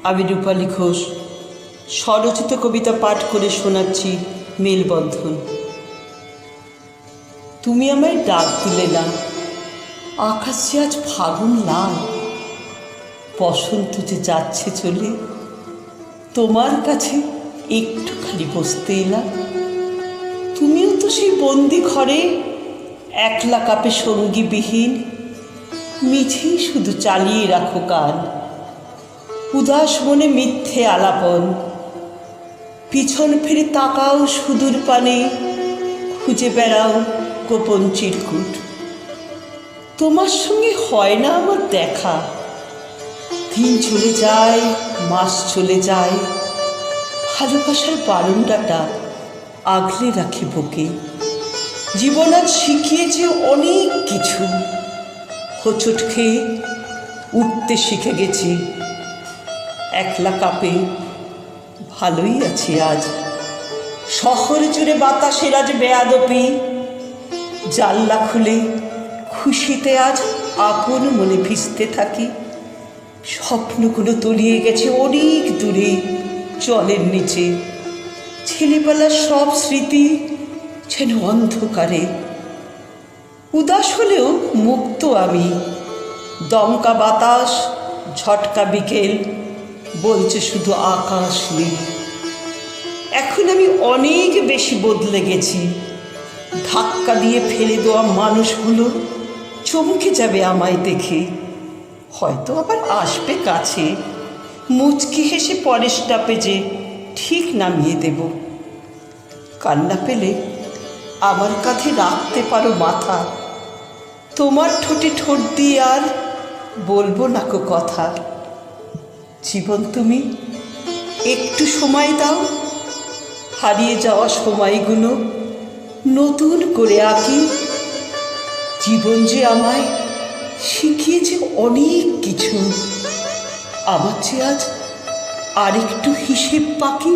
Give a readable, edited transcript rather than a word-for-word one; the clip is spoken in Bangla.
আমি রূপালী ঘোষ স্বরচিত কবিতা পাঠ করে শোনাচ্ছি মেলবন্ধন। তুমি আমায় ডাক দিলে না, আকাশে আজ ফাগুন লাল, বসন্ত যে যাচ্ছে চলে, তোমার কাছে একটুখানি বসতে এলাম। তুমিও তো সেই বন্দি ঘরে একলা কাপে সঙ্গীবিহীন, মিছেই শুধু চালিয়ে রাখো গান। উদাস মনে মিথ্যে আলাপন, পিছন ফিরে তাকাও সুদূর পানে, খুঁজে বেড়াও গোপন চিরকুট। তোমার সঙ্গে হয় না আমার দেখা, দিন চলে যায়, মাস চলে যায়, ভালোবাসার বারান্দাটা আগলে রাখি বুকে। জীবন আজ শিখিয়েছে অনেক কিছু, হোঁচট খেয়ে উঠতে শিখে গেছি। একলা কাপে ভালোই আছি আজ, শহর জুড়ে বাতাসের আজ বেয়াদপি। জানলা খুলে খুশিতে আজ আপন মনে ভিজতে থাকি। স্বপ্নগুলো তলিয়ে গেছে অনেক দূরে জলের নিচে। ছেলেবেলার সব স্মৃতি যেন অন্ধকারে। উদাস হলেও মুক্ত আমি, দমকা বাতাস, ঝটকা বিকেল, বলছে শুধু আকাশ নীল। এখন আমি অনেক বেশি বদলে গেছি। ধাক্কা দিয়ে ফেলে দেওয়া মানুষগুলো চমকে যাবে আমায় দেখে, হয়তো আবার আসবে কাছে, মুচকি হেসে পরের স্টপেজে ঠিক নামিয়ে দেব। কান্না পেলে আমার কাঁধে রাখতে পারো মাথা, তোমার ঠোঁটে ঠোঁট দিয়ে আর বলবো না কো কথা। জীবন তুমি একটু সময় দাও, হারিয়ে যাওয়া সময়গুলো নতুন করে আঁকি। জীবন যে আমায় শিখিয়েছে অনেক কিছু, আমার যে আজ আরেকটু হিসেব বাকি।